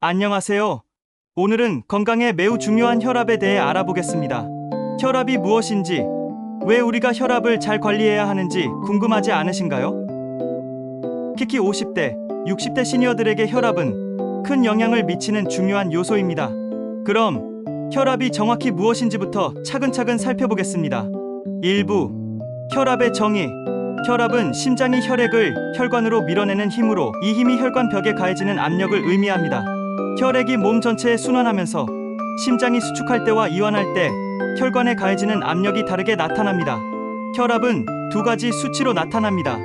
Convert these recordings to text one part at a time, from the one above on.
안녕하세요. 오늘은 건강에 매우 중요한 혈압에 대해 알아보겠습니다. 혈압이 무엇인지, 왜 우리가 혈압을 잘 관리해야 하는지 궁금하지 않으신가요? 특히 50대, 60대 시니어들에게 혈압은 큰 영향을 미치는 중요한 요소입니다. 그럼 혈압이 정확히 무엇인지부터 차근차근 살펴보겠습니다. 1부, 혈압의 정의. 혈압은 심장이 혈액을 혈관으로 밀어내는 힘으로, 이 힘이 혈관벽에 가해지는 압력을 의미합니다. 혈액이 몸 전체에 순환하면서 심장이 수축할 때와 이완할 때 혈관에 가해지는 압력이 다르게 나타납니다. 혈압은 두 가지 수치로 나타납니다.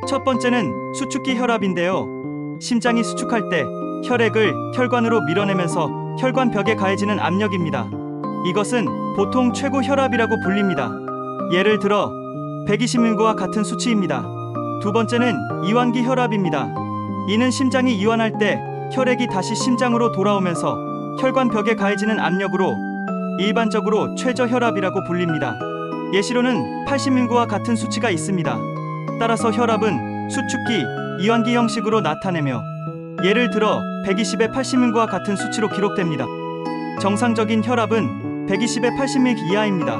첫 번째는 수축기 혈압인데요. 심장이 수축할 때 혈액을 혈관으로 밀어내면서 혈관벽에 가해지는 압력입니다. 이것은 보통 최고 혈압이라고 불립니다. 예를 들어 120mm과 같은 수치입니다. 두 번째는 이완기 혈압입니다. 이는 심장이 이완할 때 혈액이 다시 심장으로 돌아오면서 혈관벽에 가해지는 압력으로 일반적으로 최저 혈압이라고 불립니다. 예시로는 80mm와 같은 수치가 있습니다. 따라서 혈압은 수축기, 이완기 형식으로 나타내며, 예를 들어 120에 80mm과 같은 수치로 기록됩니다. 정상적인 혈압은 120에 80mm 이하입니다.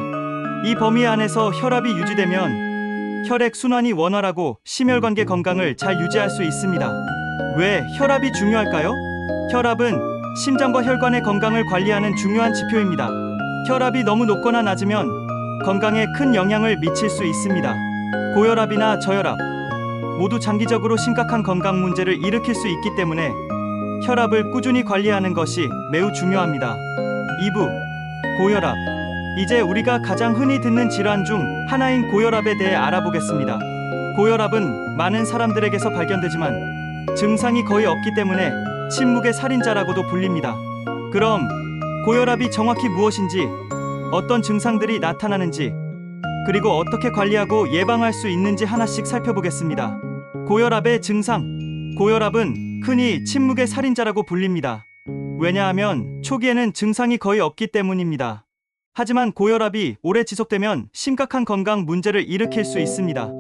이 범위 안에서 혈압이 유지되면 혈액 순환이 원활하고 심혈관계 건강을 잘 유지할 수 있습니다. 왜 혈압이 중요할까요? 혈압은 심장과 혈관의 건강을 관리하는 중요한 지표입니다. 혈압이 너무 높거나 낮으면 건강에 큰 영향을 미칠 수 있습니다. 고혈압이나 저혈압 모두 장기적으로 심각한 건강 문제를 일으킬 수 있기 때문에 혈압을 꾸준히 관리하는 것이 매우 중요합니다. 2부, 고혈압. 이제 우리가 가장 흔히 듣는 질환 중 하나인 고혈압에 대해 알아보겠습니다. 고혈압은 많은 사람들에게서 발견되지만 증상이 거의 없기 때문에 침묵의 살인자라고도 불립니다. 그럼 고혈압이 정확히 무엇인지, 어떤 증상들이 나타나는지, 그리고 어떻게 관리하고 예방할 수 있는지 하나씩 살펴보겠습니다. 고혈압의 증상. 고혈압은 흔히 침묵의 살인자라고 불립니다. 왜냐하면 초기에는 증상이 거의 없기 때문입니다. 하지만 고혈압이 오래 지속되면 심각한 건강 문제를 일으킬 수 있습니다.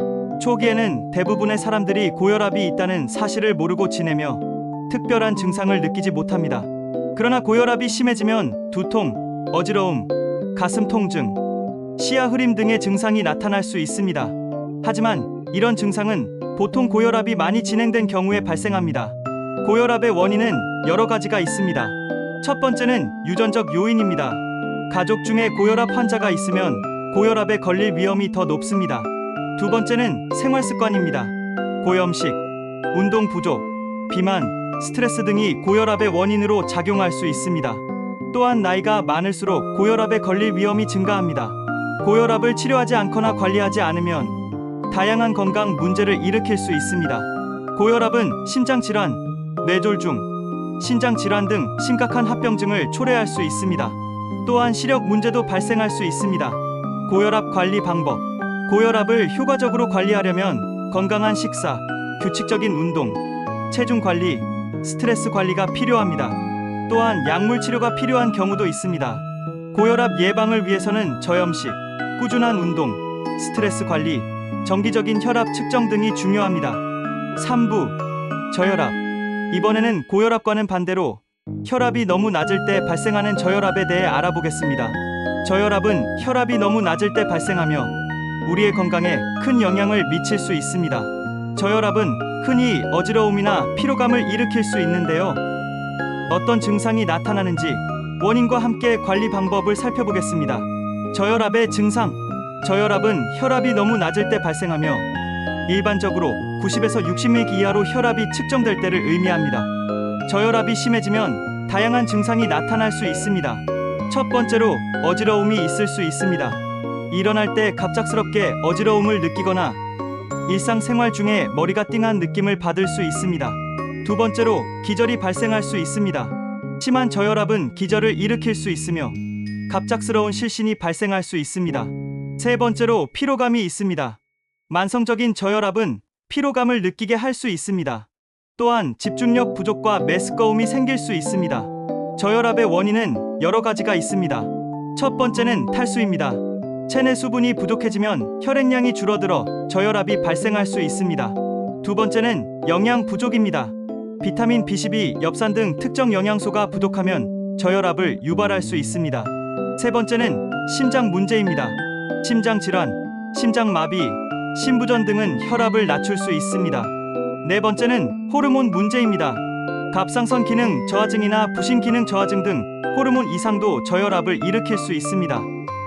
초기에는 대부분의 사람들이 고혈압이 있다는 사실을 모르고 지내며 특별한 증상을 느끼지 못합니다. 그러나 고혈압이 심해지면 두통, 어지러움, 가슴 통증, 시야 흐림 등의 증상이 나타날 수 있습니다. 하지만 이런 증상은 보통 고혈압이 많이 진행된 경우에 발생합니다. 고혈압의 원인은 여러 가지가 있습니다. 첫 번째는 유전적 요인입니다. 가족 중에 고혈압 환자가 있으면 고혈압에 걸릴 위험이 더 높습니다. 두 번째는 생활 습관입니다. 고염식, 운동 부족, 비만, 스트레스 등이 고혈압의 원인으로 작용할 수 있습니다. 또한 나이가 많을수록 고혈압에 걸릴 위험이 증가합니다. 고혈압을 치료하지 않거나 관리하지 않으면 다양한 건강 문제를 일으킬 수 있습니다. 고혈압은 심장질환, 뇌졸중, 신장질환 등 심각한 합병증을 초래할 수 있습니다. 또한 시력 문제도 발생할 수 있습니다. 고혈압 관리 방법. 고혈압을 효과적으로 관리하려면 건강한 식사, 규칙적인 운동, 체중 관리, 스트레스 관리가 필요합니다. 또한 약물 치료가 필요한 경우도 있습니다. 고혈압 예방을 위해서는 저염식, 꾸준한 운동, 스트레스 관리, 정기적인 혈압 측정 등이 중요합니다. 3부, 저혈압. 이번에는 고혈압과는 반대로 혈압이 너무 낮을 때 발생하는 저혈압에 대해 알아보겠습니다. 저혈압은 혈압이 너무 낮을 때 발생하며 우리의 건강에 큰 영향을 미칠 수 있습니다. 저혈압은 흔히 어지러움이나 피로감을 일으킬 수 있는데요. 어떤 증상이 나타나는지 원인과 함께 관리 방법을 살펴보겠습니다. 저혈압의 증상. 저혈압은 혈압이 너무 낮을 때 발생하며 일반적으로 90에서 60mg 이하로 혈압이 측정될 때를 의미합니다. 저혈압이 심해지면 다양한 증상이 나타날 수 있습니다. 첫 번째로 어지러움이 있을 수 있습니다. 일어날 때 갑작스럽게 어지러움을 느끼거나 일상생활 중에 머리가 띵한 느낌을 받을 수 있습니다. 두 번째로 기절이 발생할 수 있습니다. 심한 저혈압은 기절을 일으킬 수 있으며 갑작스러운 실신이 발생할 수 있습니다. 세 번째로 피로감이 있습니다. 만성적인 저혈압은 피로감을 느끼게 할 수 있습니다. 또한 집중력 부족과 메스꺼움이 생길 수 있습니다. 저혈압의 원인은 여러 가지가 있습니다. 첫 번째는 탈수입니다. 체내 수분이 부족해지면 혈액량이 줄어들어 저혈압이 발생할 수 있습니다. 두 번째는 영양 부족입니다. 비타민 B12, 엽산 등 특정 영양소가 부족하면 저혈압을 유발할 수 있습니다. 세 번째는 심장 문제입니다. 심장 질환, 심장 마비, 심부전 등은 혈압을 낮출 수 있습니다. 네 번째는 호르몬 문제입니다. 갑상선 기능 저하증이나 부신 기능 저하증 등 호르몬 이상도 저혈압을 일으킬 수 있습니다.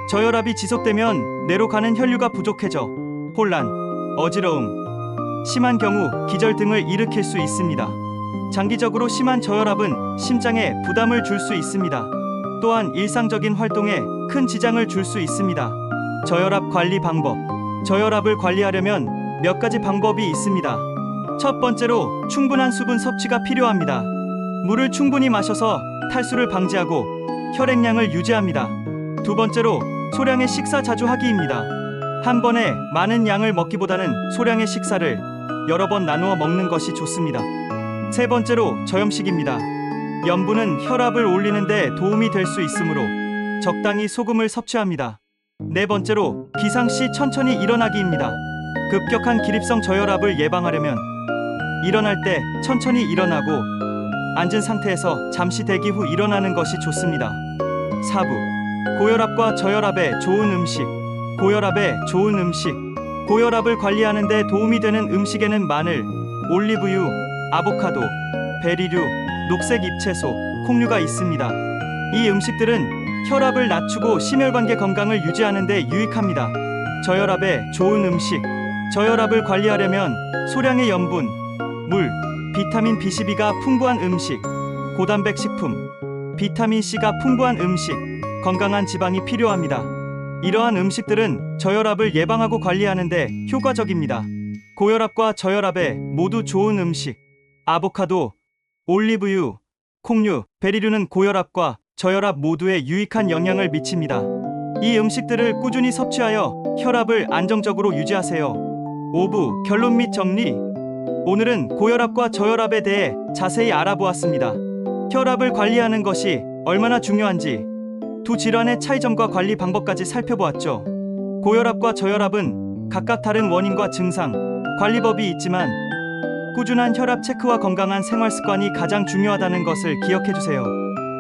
저혈압이 지속되면 뇌로 가는 혈류가 부족해져 혼란, 어지러움, 심한 경우 기절 등을 일으킬 수 있습니다. 장기적으로 심한 저혈압은 심장에 부담을 줄 수 있습니다. 또한 일상적인 활동에 큰 지장을 줄 수 있습니다. 저혈압 관리 방법. 저혈압을 관리하려면 몇 가지 방법이 있습니다. 첫 번째로 충분한 수분 섭취가 필요합니다. 물을 충분히 마셔서 탈수를 방지하고 혈액량을 유지합니다. 두 번째로 소량의 식사 자주 하기입니다. 한 번에 많은 양을 먹기보다는 소량의 식사를 여러 번 나누어 먹는 것이 좋습니다. 세 번째로 저염식입니다. 염분은 혈압을 올리는 데 도움이 될 수 있으므로 적당히 소금을 섭취합니다. 네 번째로 기상시 천천히 일어나기입니다. 급격한 기립성 저혈압을 예방하려면 일어날 때 천천히 일어나고 앉은 상태에서 잠시 대기 후 일어나는 것이 좋습니다. 4부 고혈압과 저혈압에 좋은 음식. 고혈압에 좋은 음식. 고혈압을 관리하는 데 도움이 되는 음식에는 마늘, 올리브유, 아보카도, 베리류, 녹색 잎채소, 콩류가 있습니다. 이 음식들은 혈압을 낮추고 심혈관계 건강을 유지하는 데 유익합니다. 저혈압에 좋은 음식. 저혈압을 관리하려면 소량의 염분, 물, 비타민 B12가 풍부한 음식, 고단백 식품, 비타민 C가 풍부한 음식, 건강한 지방이 필요합니다. 이러한 음식들은 저혈압을 예방하고 관리하는 데 효과적입니다. 고혈압과 저혈압에 모두 좋은 음식. 아보카도, 올리브유, 콩류, 베리류는 고혈압과 저혈압 모두에 유익한 영향을 미칩니다. 이 음식들을 꾸준히 섭취하여 혈압을 안정적으로 유지하세요. 5부 결론 및 정리. 오늘은 고혈압과 저혈압에 대해 자세히 알아보았습니다. 혈압을 관리하는 것이 얼마나 중요한지, 두 질환의 차이점과 관리 방법까지 살펴보았죠. 고혈압과 저혈압은 각각 다른 원인과 증상, 관리법이 있지만 꾸준한 혈압 체크와 건강한 생활 습관이 가장 중요하다는 것을 기억해주세요.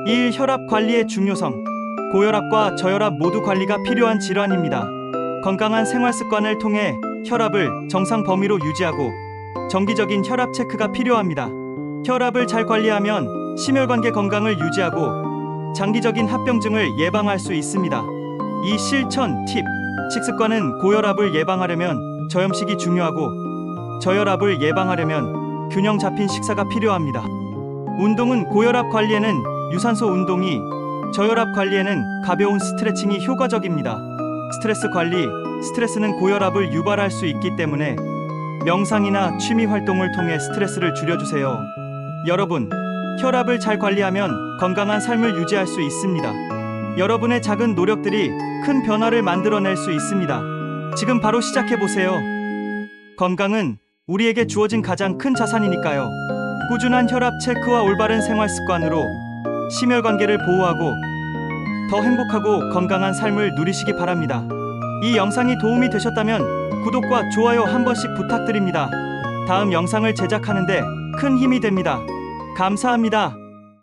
1. 혈압 관리의 중요성. 고혈압과 저혈압 모두 관리가 필요한 질환입니다. 건강한 생활 습관을 통해 혈압을 정상 범위로 유지하고 정기적인 혈압 체크가 필요합니다. 혈압을 잘 관리하면 심혈관계 건강을 유지하고 장기적인 합병증을 예방할 수 있습니다. 이 실천 팁. 식습관은 고혈압을 예방하려면 저염식이 중요하고 저혈압을 예방하려면 균형 잡힌 식사가 필요합니다. 운동은 고혈압 관리에는 유산소 운동이, 저혈압 관리에는 가벼운 스트레칭이 효과적입니다. 스트레스 관리. 스트레스는 고혈압을 유발할 수 있기 때문에 명상이나 취미 활동을 통해 스트레스를 줄여주세요. 여러분, 혈압을 잘 관리하면 건강한 삶을 유지할 수 있습니다. 여러분의 작은 노력들이 큰 변화를 만들어낼 수 있습니다. 지금 바로 시작해보세요. 건강은 우리에게 주어진 가장 큰 자산이니까요. 꾸준한 혈압 체크와 올바른 생활 습관으로 심혈관계를 보호하고 더 행복하고 건강한 삶을 누리시기 바랍니다. 이 영상이 도움이 되셨다면 구독과 좋아요 한 번씩 부탁드립니다. 다음 영상을 제작하는 데 큰 힘이 됩니다. 감사합니다.